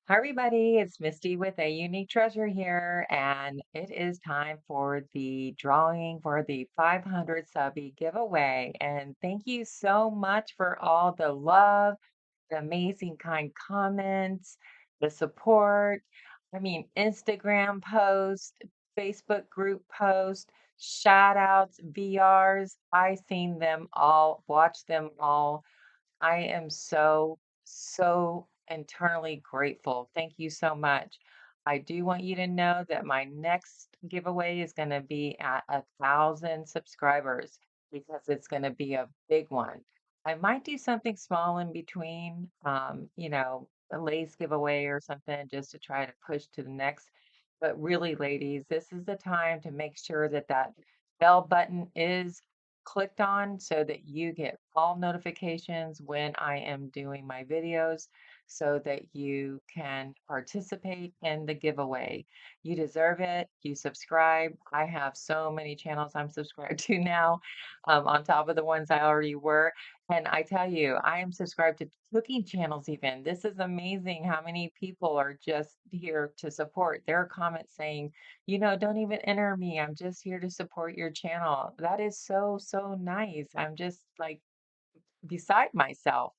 Hi, everybody. It's Misty with a Unique Treasure here, and it is time for the drawing for the 500 Subbie giveaway. And thank you so much for all the love, the amazing kind comments, the support. I mean, Instagram post, Facebook group post, shout outs, VRs. I seen them all, watched them all. I am so internally grateful. Thank you so much. I do want you to know that my next giveaway is going to be at 1,000 subscribers because it's going to be a big one. I might do something small in between, a lace giveaway or something just to try to push to the next. But really, ladies, this is the time to make sure that that bell button is clicked on so that you get all notifications when I am doing my videos so that you can participate in the giveaway. You deserve it. You subscribe. I have so many channels I'm subscribed to now, on top of the ones I already were. And I tell you, I am subscribed to cooking channels even. This is amazing how many people are just here to support. There are comments saying, don't even enter me. I'm just here to support your channel. That is so nice. I'm just like beside myself.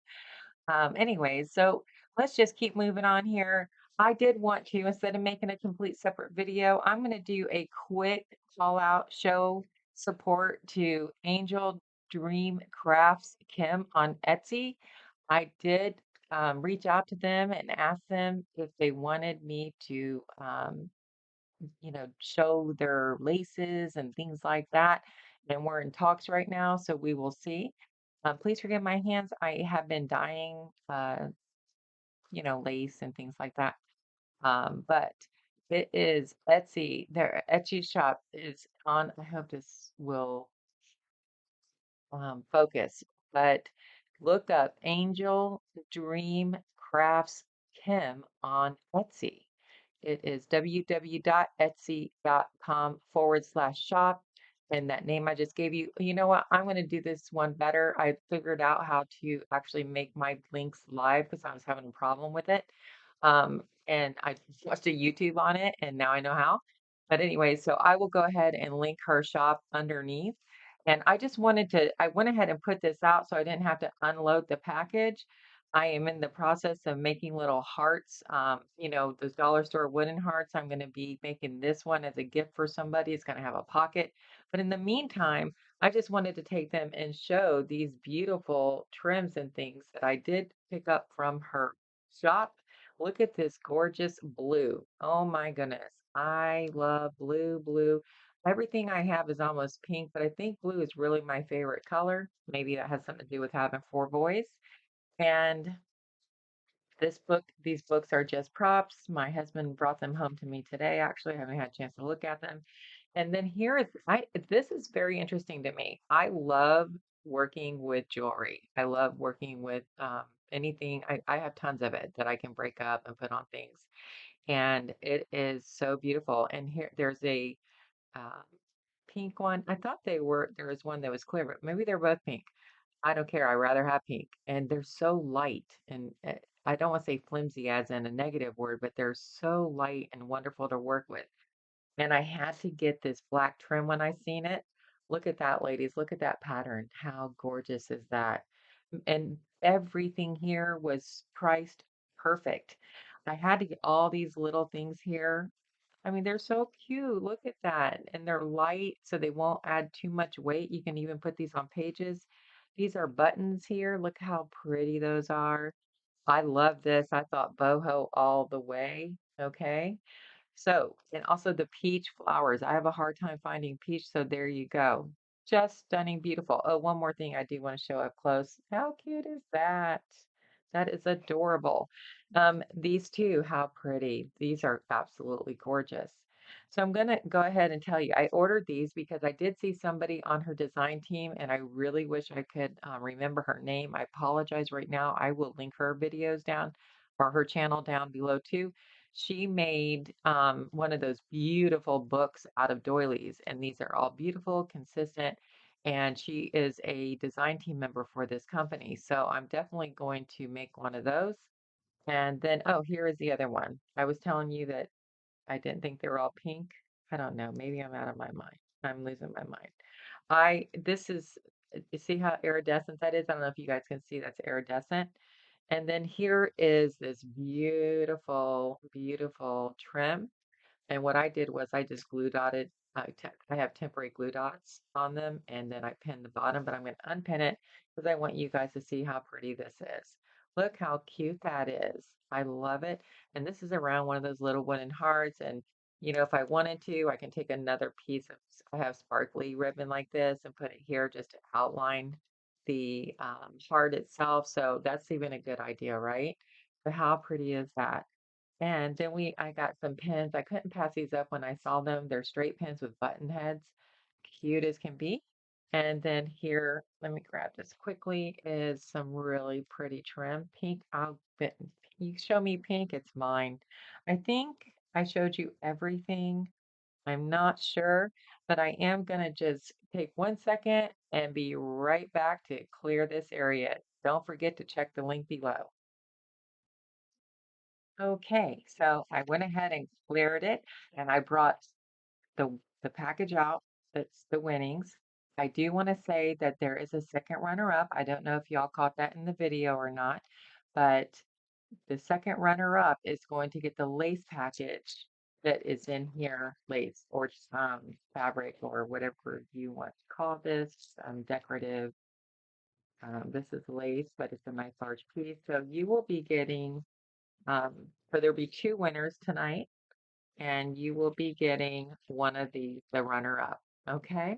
Anyways, so let's just keep moving on here. I did want to, instead of making a complete separate video, I'm going to do a quick call out show support to Angel Dream Crafts Kim on Etsy. I did reach out to them and ask them if they wanted me to show their laces and things like that. And we're in talks right now, so we will see. Please forgive my hands. I have been dyeing, lace and things like that. But it is Etsy. Their Etsy shop is on. I hope this will focus. But look up Angel Dream Crafts Kim on Etsy. It is www.etsy.com/shop. And that name I just gave you, you know what? I'm going to do this one better. I figured out how to actually make my links live because I was having a problem with it. And I watched a YouTube on it and now I know how. But anyway, so I will go ahead and link her shop underneath. And I went ahead and put this out so I didn't have to unload the package. I am in the process of making little hearts, those dollar store wooden hearts. I'm going to be making this one as a gift for somebody. It's going to have a pocket. But in the meantime, I just wanted to take them and show these beautiful trims and things that I did pick up from her shop. Look at this gorgeous blue. Oh my goodness. I love blue. Everything I have is almost pink, but I think blue is really my favorite color. Maybe that has something to do with having four boys. And these books are just props. My husband brought them home to me today. Actually, I haven't had a chance to look at them. And then this is very interesting to me. I love working with jewelry. I love working with anything. I have tons of it that I can break up and put on things. And it is so beautiful. And here there's a um, pink one. I thought there was one that was clear, but maybe they're both pink. I don't care. I rather have pink. And they're so light. And I don't want to say flimsy as in a negative word, but they're so light and wonderful to work with. And I had to get this black trim when I seen it. Look at that, ladies. Look at that pattern. How gorgeous is that? And everything here was priced perfect. I had to get all these little things here. I mean, they're so cute. Look at that. And they're light, so they won't add too much weight. You can even put these on pages. These are buttons here. Look how pretty those are. I love this. I thought boho all the way. Okay. So, and also the peach flowers. I have a hard time finding peach, so there you go. Just stunning, beautiful. Oh, one more thing I do want to show up close. How cute is that? That is adorable. These two, how pretty. These are absolutely gorgeous. So I'm going to go ahead and tell you, I ordered these because I did see somebody on her design team, and I really wish I could remember her name. I apologize right now. I will link her videos down or her channel down below too. She made one of those beautiful books out of doilies, and these are all beautiful, consistent, and she is a design team member for this company. So I'm definitely going to make one of those. And then, oh, here is the other one. I was telling you that I didn't think they were all pink. I don't know. Maybe I'm out of my mind. I'm losing my mind. This is, you see how iridescent that is? I don't know if you guys can see that's iridescent. And then here is this beautiful, beautiful trim. And what I did was I just glue dotted. I have temporary glue dots on them, and then I pinned the bottom, but I'm going to unpin it because I want you guys to see how pretty this is. Look how cute that is. I love it. And this is around one of those little wooden hearts. And, if I wanted to, I can take another piece of, I have sparkly ribbon like this and put it here just to outline the heart itself. So that's even a good idea, right? But how pretty is that? And then I got some pins. I couldn't pass these up when I saw them. They're straight pins with button heads, cute as can be. And then here, let me grab this quickly, is some really pretty trim. Pink, you show me pink, it's mine. I think I showed you everything. I'm not sure, but I am gonna just take 1 second and be right back to clear this area. Don't forget to check the link below. Okay, so I went ahead and cleared it and I brought the package out. That's the winnings. I do want to say that there is a second runner-up. I don't know if y'all caught that in the video or not, but the second runner-up is going to get the lace package that is in here, lace or fabric or whatever you want to call this, decorative. This is lace, but it's a nice large piece. So you will be getting um, so there'll be two winners tonight, and you will be getting one of the runner-up. Okay.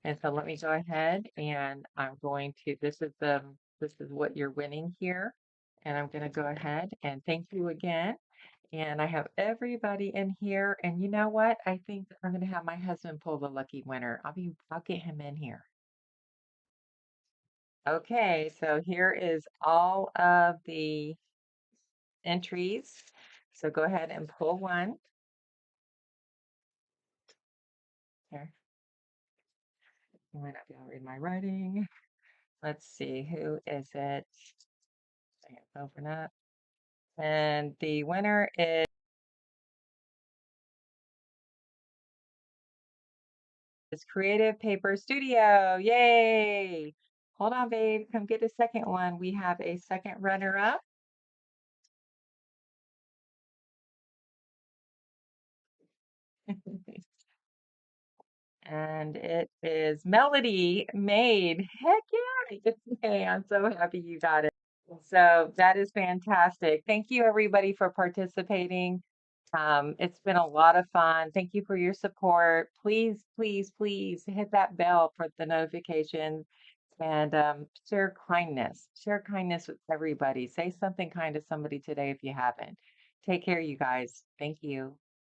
And so let me go ahead and I'm going to, this is what you're winning here. And I'm going to go ahead and thank you again. And I have everybody in here. And you know what? I think I'm going to have my husband pull the lucky winner. I'll get him in here. Okay. So here is all of the entries. So go ahead and pull one. Here, you might not be able to read my writing. Let's see, who is it? I can open up. And the winner is Creative Paper Studio. Yay! Hold on, babe. Come get the second one. We have a second runner-up. And it is Melody Made. Heck yeah! Yay, I'm so happy you got it. So that is fantastic. Thank you, everybody, for participating. It's been a lot of fun. Thank you for your support. Please, please, please hit that bell for the notifications and share kindness. Share kindness with everybody. Say something kind to somebody today if you haven't. Take care, you guys. Thank you.